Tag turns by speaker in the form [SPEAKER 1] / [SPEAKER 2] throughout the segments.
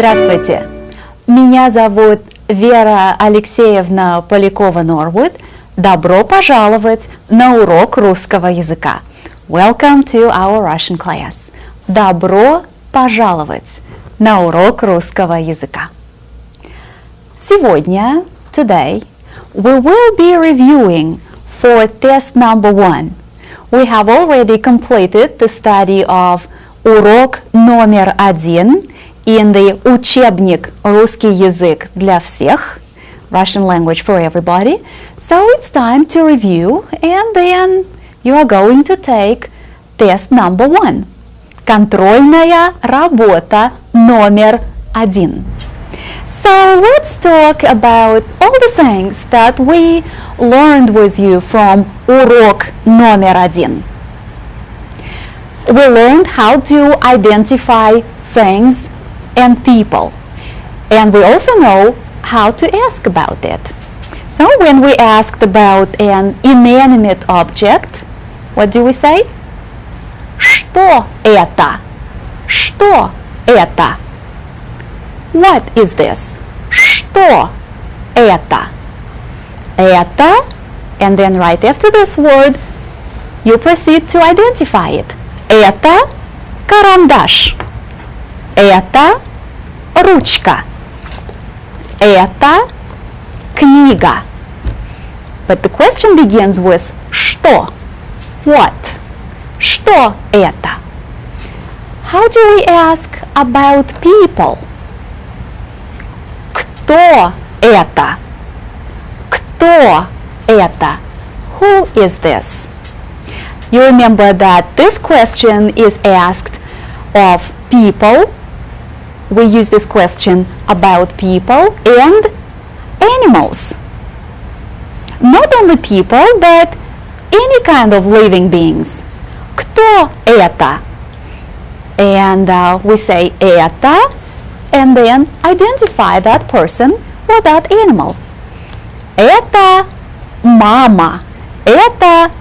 [SPEAKER 1] Здравствуйте, меня зовут Вера Алексеевна Полякова-Норвуд. Добро пожаловать на урок русского языка. Welcome to our Russian class. Добро пожаловать на урок русского языка. Сегодня, today, we will be reviewing for test number 1. We have already completed the study of урок номер 1 in the учебник «Русский язык для всех», Russian language for everybody. So it's time to review, and then you are going to take test number 1. Контрольная работа номер 1. So let's talk about all the things that we learned with you from урок номер 1. We learned how to identify things and people, and we also know how to ask about it. So when we asked about an inanimate object, what do we say? Что это? Что это? What is this? Что это? Это, and then right after this word, you proceed to identify it. Это карандаш. Это ручка. Это книга. But the question begins with что? What? Что это? How do we ask about people? Кто это? Кто это? Who is this? You remember that this question is asked of people. We use this question about people and animals. Not only people, but any kind of living beings. Кто это? And we say это, and then identify that person or that animal. Это мама. Это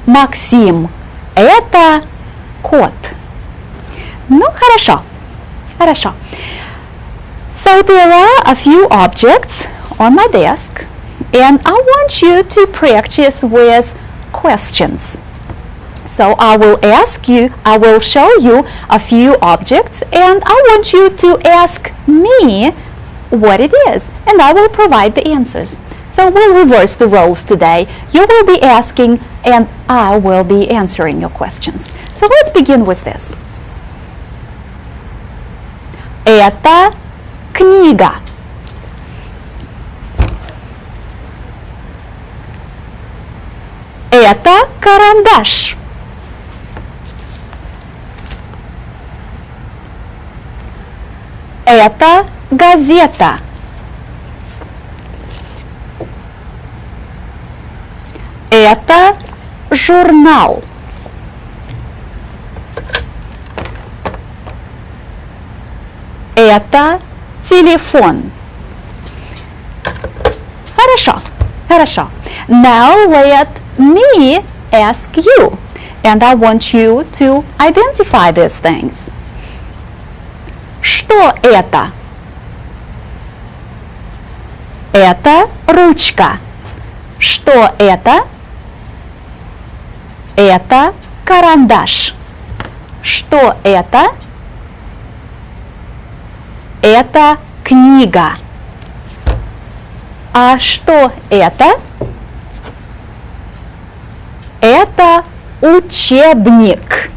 [SPEAKER 1] Максим. Это кот. Ну, хорошо. Хорошо. So there are a few objects on my desk, and I want you to practice with questions. So I will show you a few objects, and I want you to ask me what it is, and I will provide the answers. So we'll reverse the roles today. You will be asking, and I will be answering your questions. So let's begin with this. Это книга. Это карандаш. Это газета. Это журнал. Это телефон. Хорошо, хорошо. Now let me ask you, and I want you to identify these things. Что это? Это ручка. Что это? Это карандаш. Что это? Это книга. А что это? Это учебник.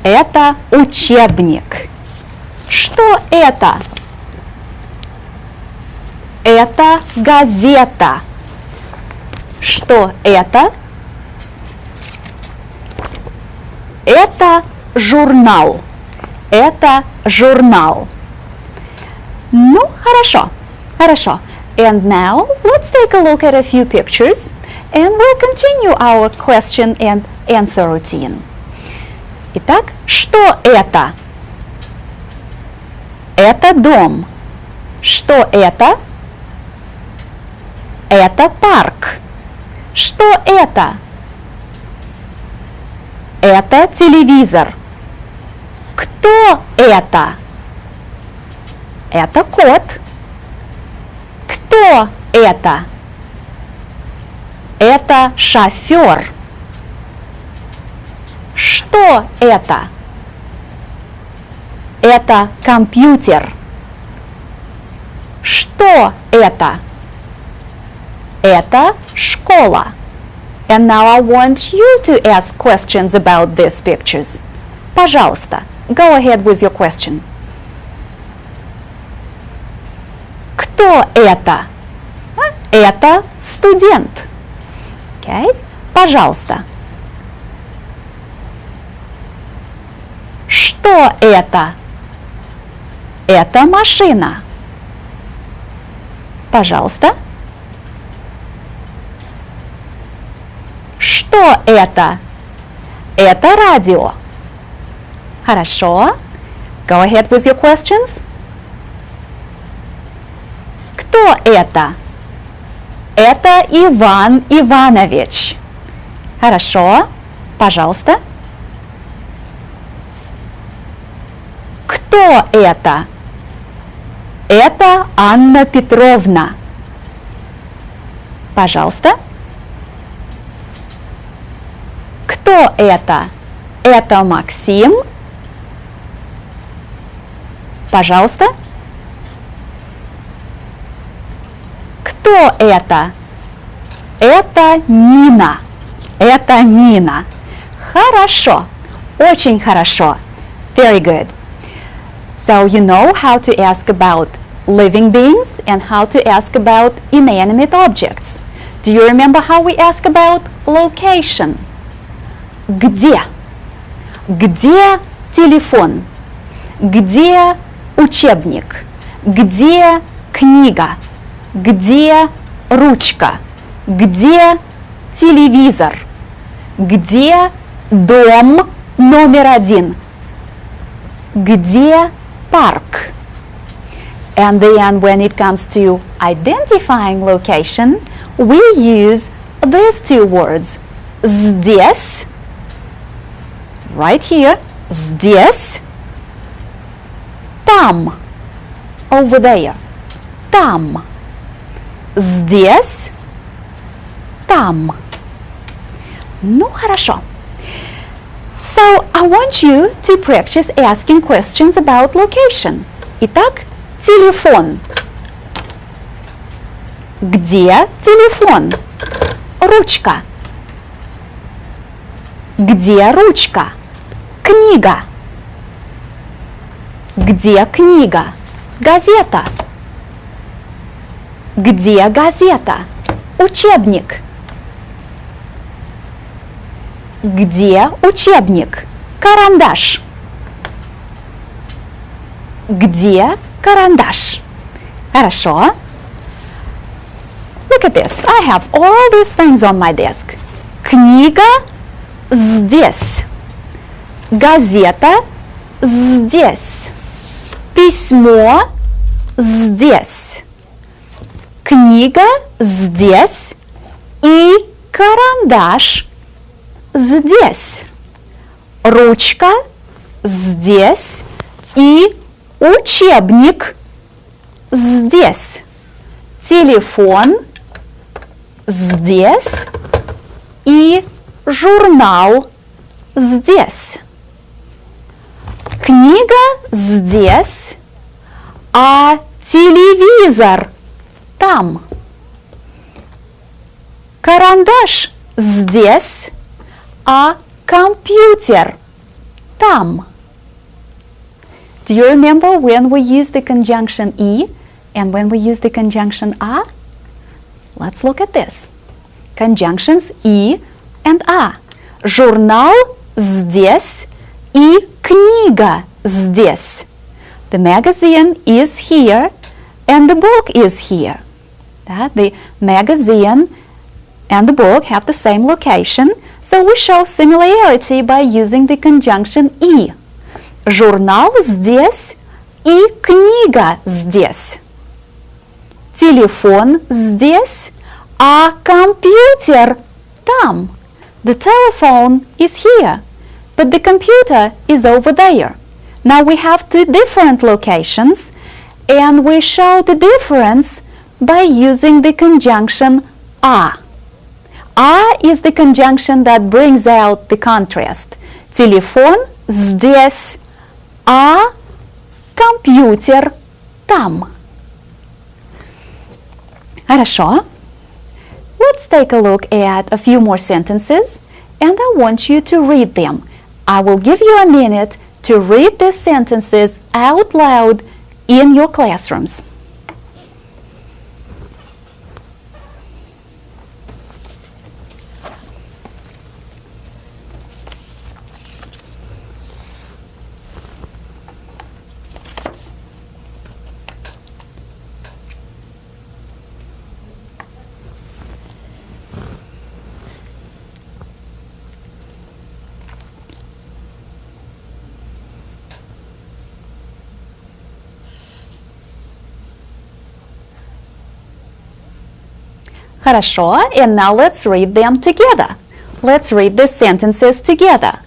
[SPEAKER 1] Это учебник. Что это? Это газета. Что это? Это журнал. Это журнал. Ну, хорошо, хорошо. And now, let's take a look at a few pictures, and we'll continue our question and answer routine. Итак, что это? Это дом. Что это? Это парк. Что это? Это телевизор. Кто это? Это кот. Кто это? Это шофер. Что это? Это компьютер. Что это? Это школа. And now I want you to ask questions about these pictures. Пожалуйста, go ahead with your question. Кто это? Это студент. Okay? Пожалуйста. Что это? Это машина. Пожалуйста. Что это? Это радио. Хорошо. Go ahead with your questions. Кто это? Это Иван Иванович. Хорошо. Пожалуйста. Кто это? Это Анна Петровна. Пожалуйста. Кто это? Это Максим. Пожалуйста. Кто это? Это Нина. Это Нина. Хорошо. Очень хорошо. Very good. So you know how to ask about living beings and how to ask about inanimate objects. Do you remember how we ask about location? Где? Где телефон? Где учебник? Где книга? Где ручка? Где телевизор? Где дом номер 1? Где парк? And then when it comes to identifying location, we use these two words. Здесь, right here, здесь, там, over there, там, здесь, там. Ну, хорошо. So, I want you to practice asking questions about location. Итак, телефон. Где телефон? Ручка. Где ручка? Книга. Где книга? Газета. Где газета? Учебник. Где учебник? Карандаш. Где карандаш? Хорошо. Look at this. I have all these things on my desk. Книга здесь. Газета здесь. Письмо здесь. Книга здесь. И карандаш здесь. Ручка здесь. И учебник здесь. Телефон здесь. И журнал здесь. Книга здесь, а телевизор там. Карандаш здесь, а компьютер там. Do you remember when we use the conjunction E and when we use the conjunction A? Let's look at this. Conjunctions E and A. Журнал здесь и книга здесь. The magazine is here and the book is here. The magazine and the book have the same location, so we show similarity by using the conjunction E. Журнал здесь и книга здесь. Телефон здесь, а компьютер там. The telephone is here, but the computer is over there. Now we have two different locations, and we show the difference by using the conjunction «а». «А» is the conjunction that brings out the contrast. Телефон здесь, а компьютер там. Хорошо. Let's take a look at a few more sentences, and I want you to read them. I will give you a minute to read these sentences out loud in your classrooms. Хорошо, and now let's read them together. Let's read the sentences together.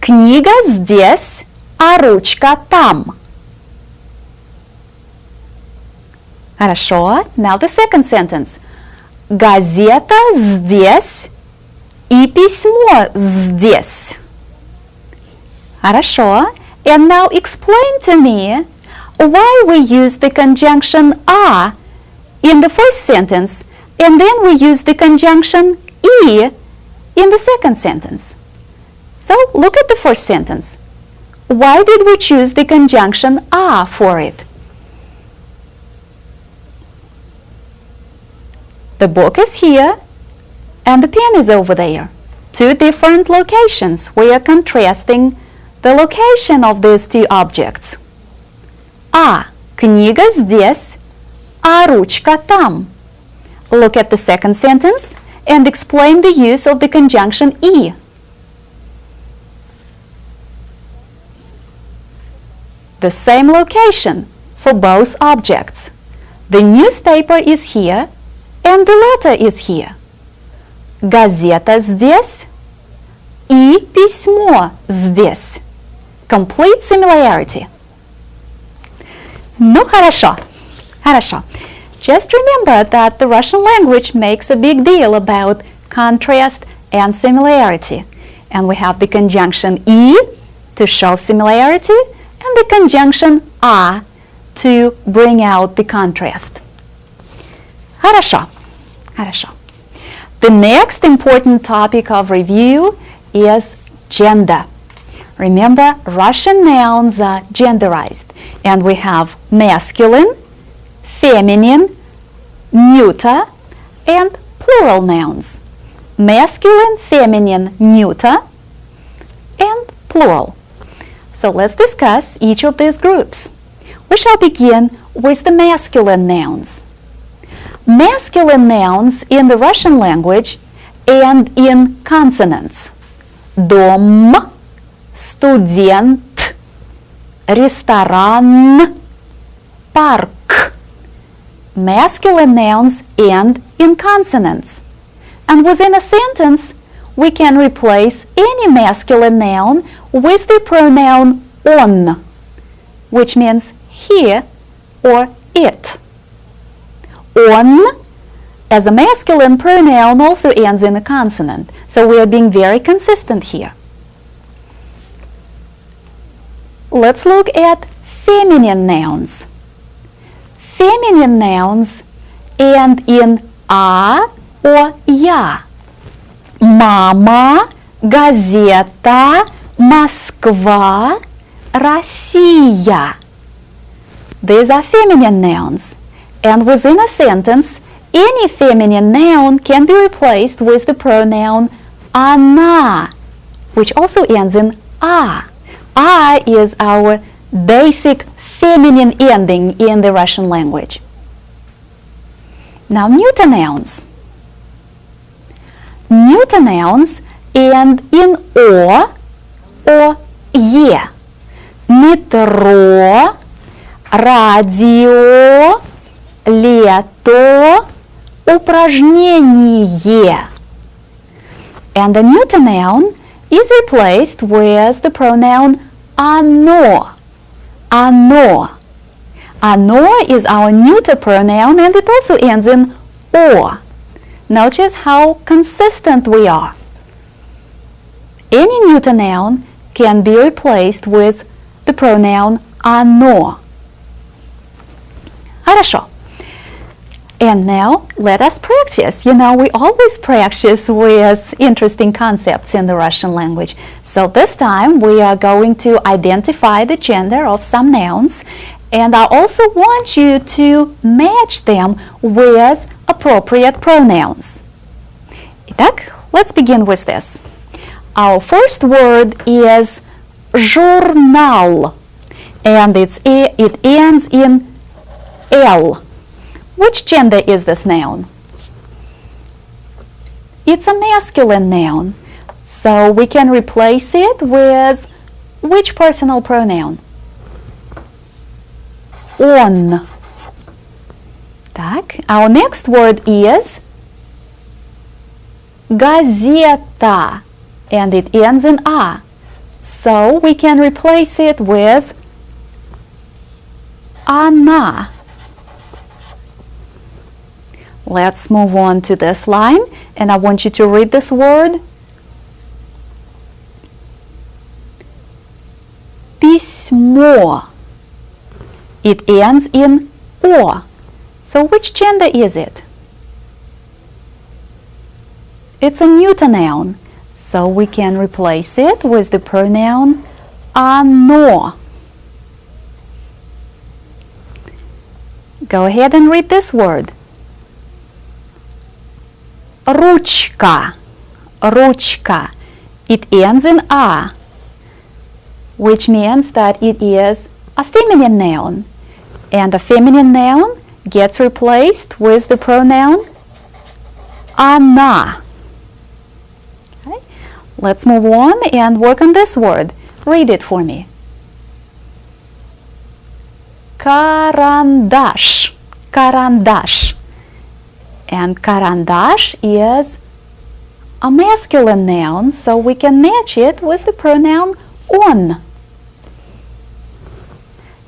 [SPEAKER 1] Книга здесь, а ручка там. Хорошо, now the second sentence. Газета здесь и письмо здесь. Хорошо, and now explain to me why we use the conjunction «а» in the first sentence and then we use the conjunction «и» in the second sentence. So look at the first sentence. Why did we choose the conjunction «а» for it? The book is here and the pen is over there. Two different locations. We are contrasting the location of these two objects. А. Книга здесь, а ручка там. Look at the second sentence and explain the use of the conjunction «и». The same location for both objects. The newspaper is here and the letter is here. Газета здесь и письмо здесь. Complete similarity. Ну, хорошо. Хорошо. Just remember that the Russian language makes a big deal about contrast and similarity. And we have the conjunction «и» to show similarity and the conjunction «а» to bring out the contrast. Хорошо. Хорошо. The next important topic of review is gender. Remember, Russian nouns are genderized, and we have masculine, feminine, neuter, and plural nouns. Masculine, feminine, neuter, and plural. So let's discuss each of these groups. We shall begin with the masculine nouns. Masculine nouns in the Russian language end in consonants. Дом, студент, ресторан, парк. Masculine nouns end in consonants. And within a sentence, we can replace any masculine noun with the pronoun он, which means he or it. Он, as a masculine pronoun, also ends in a consonant. So we are being very consistent here. Let's look at feminine nouns. Feminine nouns end in «а» or «я». Мама, газета, Москва, Россия. These are feminine nouns. And within a sentence, any feminine noun can be replaced with the pronoun она, which also ends in «а». «А» is our basic feminine ending in the Russian language. Now, neuter nouns. Neuter nouns end in «о» or «е». Метро, радио, лето, упражнение. And the neuter noun is replaced with the pronoun оно. Оно. Оно is our neuter pronoun and it also ends in o. Notice how consistent we are. Any neuter noun can be replaced with the pronoun оно. Хорошо. And now let us practice. You know, we always practice with interesting concepts in the Russian language. So this time we are going to identify the gender of some nouns, and I also want you to match them with appropriate pronouns. Итак, let's begin with this. Our first word is журнал, and it ends in L. Which gender is this noun? It's a masculine noun, so we can replace it with which personal pronoun? Он. Так, our next word is газета, and it ends in A, so we can replace it with она. Let's move on to this line, and I want you to read this word. Письмо. It ends in O. So which gender is it? It's a neuter noun, so we can replace it with the pronoun оно. Go ahead and read this word. Ручка. Ручка. It ends in A, which means that it is a feminine noun, and a feminine noun gets replaced with the pronoun она. Okay. Let's move on and work on this word. Read it for me. Карандаш. Карандаш. And карандаш is a masculine noun, so we can match it with the pronoun он.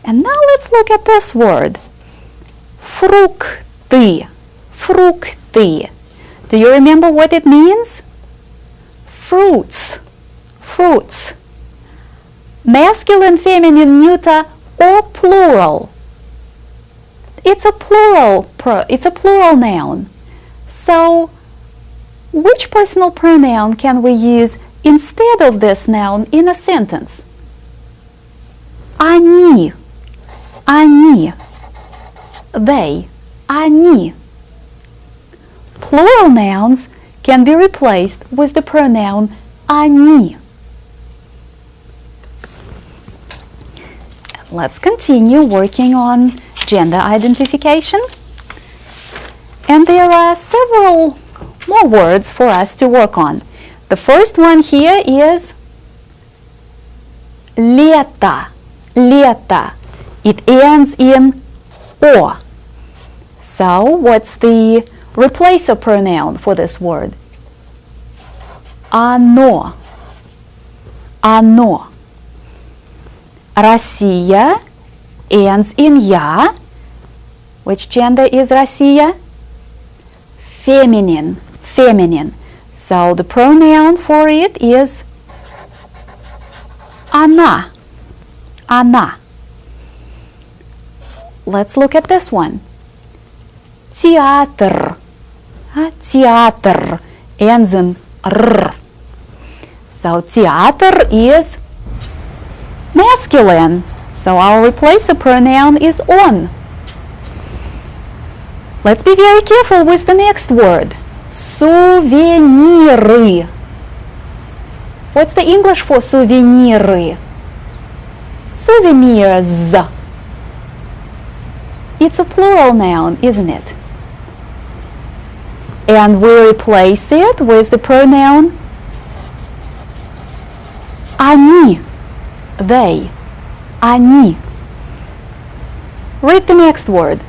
[SPEAKER 1] And now let's look at this word. Фрукты. Фрукты. Do you remember what it means? Fruits. Fruits. Masculine, feminine, neuter, or plural. It's a plural noun. So, which personal pronoun can we use instead of this noun in a sentence? Они. Они. They. Они. Plural nouns can be replaced with the pronoun они. Let's continue working on gender identification. And there are several more words for us to work on. The first one here is лето. Лето. It ends in O. So what's the replacer pronoun for this word? Оно. Оно. Россия ends in Я. Which gender is Россия? Feminine. Feminine. So the pronoun for it is она. Она. Let's look at this one. Театр. Театр ends in R. So театр is masculine. So our replacer pronoun is он. Let's be very careful with the next word. Сувениры. What's the English for сувениры? Souvenirs. It's a plural noun, isn't it? And we replace it with the pronoun они. They. Они. Read the next word.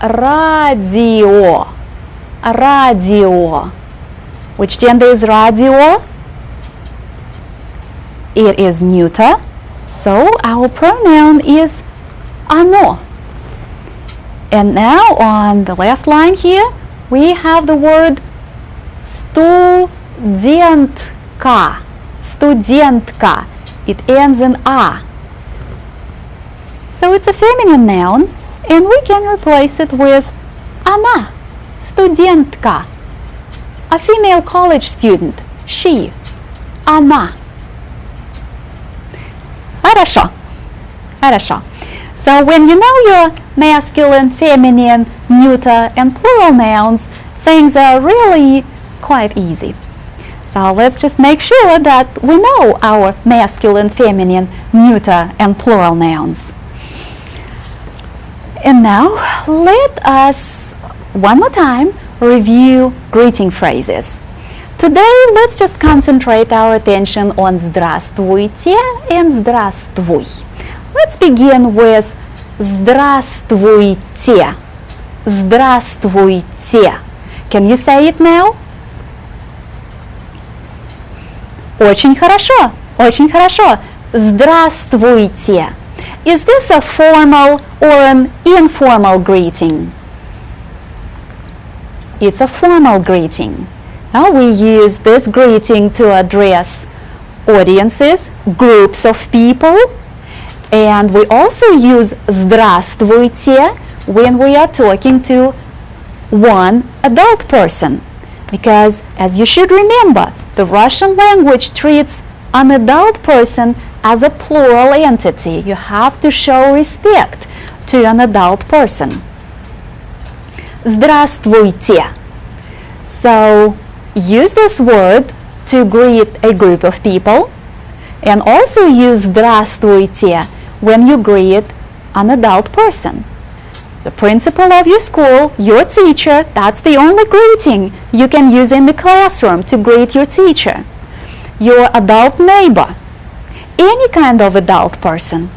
[SPEAKER 1] Radio. Radio. Which gender is radio? It is neuter, So our pronoun is оно. And now on the last line here, we have the word студентка. Студентка. It ends in a. So it's a feminine noun, and we can replace it with она, студентка. A female college student, she, она. Хорошо. Хорошо. So when you know your masculine, feminine, neuter, and plural nouns, things are really quite easy. So let's just make sure that we know our masculine, feminine, neuter, and plural nouns. And now let us one more time review greeting phrases. Today let's just concentrate our attention on здравствуйте and здравствуй. Let's begin with здравствуйте. Здравствуйте. Can you say it now? Очень хорошо. Очень хорошо. Здравствуйте. Is this a formal or an informal greeting? It's a formal greeting. Now we use this greeting to address audiences, groups of people, and we also use здравствуйте when we are talking to one adult person. Because, as you should remember, the Russian language treats an adult person as a plural entity. You have to show respect to an adult person. Здравствуйте. So, use this word to greet a group of people, and also use здравствуйте when you greet an adult person. The principal of your school, your teacher, that's the only greeting you can use in the classroom to greet your teacher. Your adult neighbor, any kind of adult person.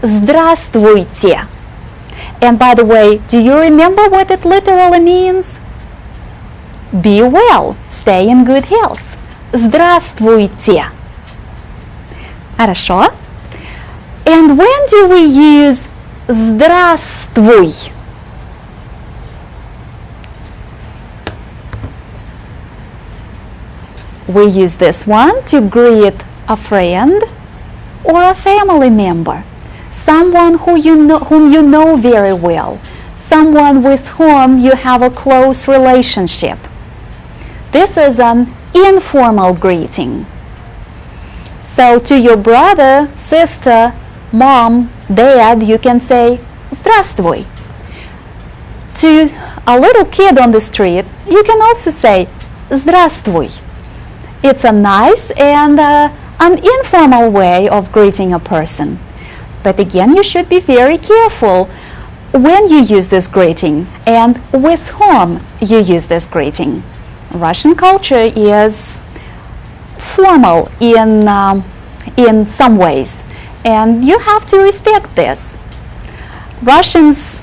[SPEAKER 1] Здравствуйте. And by the way, do you remember what it literally means? Be well, stay in good health. Здравствуйте. Хорошо. And when do we use здравствуй? We use this one to greet a friend or a family member, someone whom you know very well, someone with whom you have a close relationship. This is an informal greeting. So to your brother, sister, mom, dad, you can say здравствуй. To a little kid on the street, you can also say здравствуй. It's a nice and an informal way of greeting a person. But again, you should be very careful when you use this greeting and with whom you use this greeting. Russian culture is formal in some ways, and you have to respect this. Russians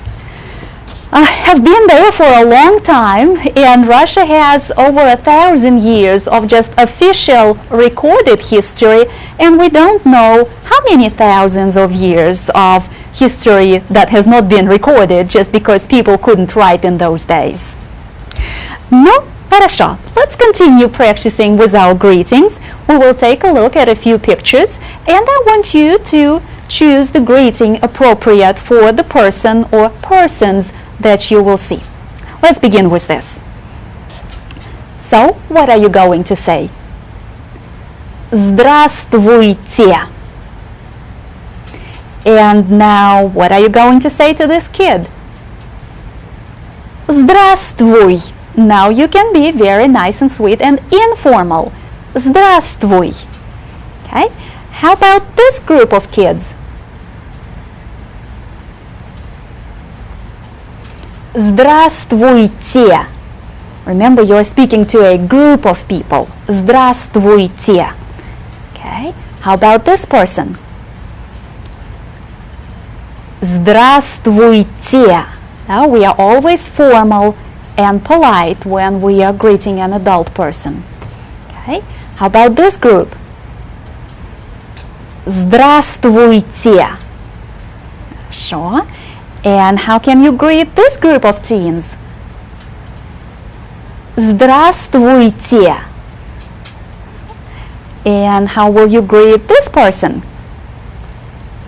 [SPEAKER 1] have been there for a long time, and Russia has over 1,000 years of just official recorded history, and we don't know how many thousands of years of history that has not been recorded just because people couldn't write in those days. No? Хорошо. Let's continue practicing with our greetings. We will take a look at a few pictures, and I want you to choose the greeting appropriate for the person or persons that you will see. Let's begin with this. So, what are you going to say? Здравствуйте. And now, what are you going to say to this kid? Здравствуй. Now you can be very nice and sweet and informal. Здравствуй. Okay? How about this group of kids? Здравствуйте. Remember, you're speaking to a group of people. Здравствуйте. Okay? How about this person? Здравствуйте. Now we are always formal and polite when we are greeting an adult person. Okay? How about this group? Здравствуйте. Хорошо. And how can you greet this group of teens? Здравствуйте. And how will you greet this person?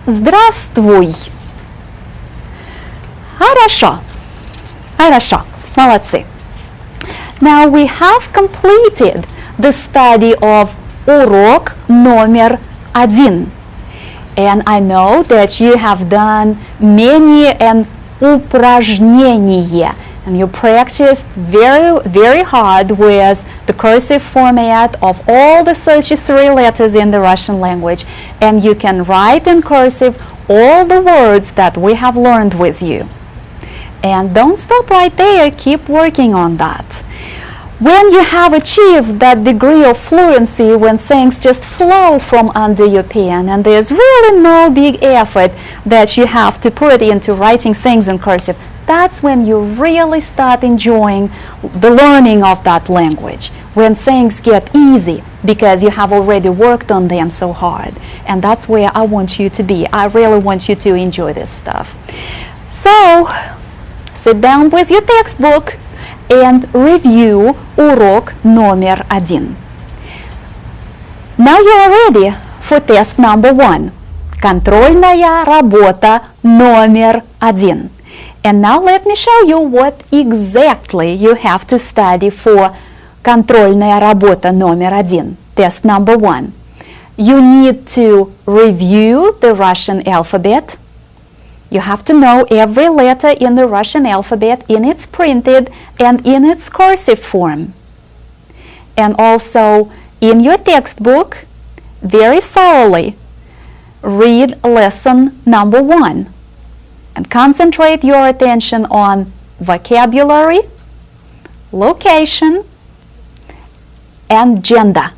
[SPEAKER 1] Здравствуй. Хорошо. Хорошо. Молодцы. Now we have completed the study of урок номер 1. And I know that you have done many an упражнения. And you practiced very hard with the cursive format of all the 33 letters in the Russian language. And you can write in cursive all the words that we have learned with you. And don't stop right there, keep working on that. When you have achieved that degree of fluency, when things just flow from under your pen and there's really no big effort that you have to put into writing things in cursive, that's when you really start enjoying the learning of that language, when things get easy because you have already worked on them so hard. And that's where I want you to be. I really want you to enjoy this stuff. So, sit down with your textbook and review урок номер 1. Now you are ready for test number 1. Контрольная работа номер 1. And now let me show you what exactly you have to study for контрольная работа номер 1, test number 1. You need to review the Russian alphabet. You have to know every letter in the Russian alphabet in its printed and in its cursive form. And also in your textbook, very thoroughly, read lesson number 1 and concentrate your attention on vocabulary, location, and gender.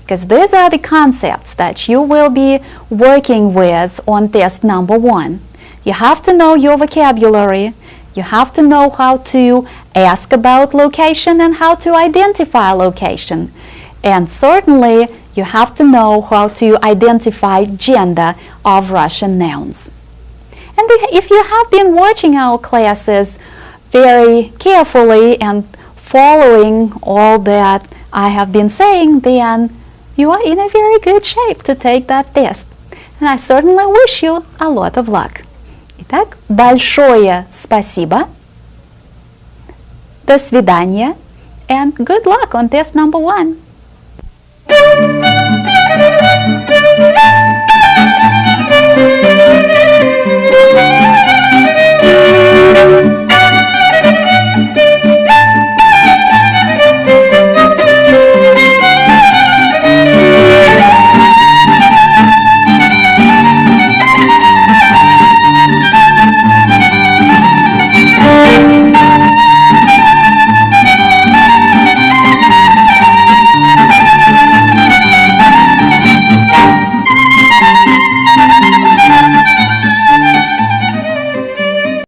[SPEAKER 1] Because these are the concepts that you will be working with on test number 1. You have to know your vocabulary, you have to know how to ask about location and how to identify location. And certainly you have to know how to identify gender of Russian nouns. And if you have been watching our classes very carefully and following all that I have been saying, then you are in a very good shape to take that test. And I certainly wish you a lot of luck. Итак, большое спасибо. До свидания. And good luck on test number 1.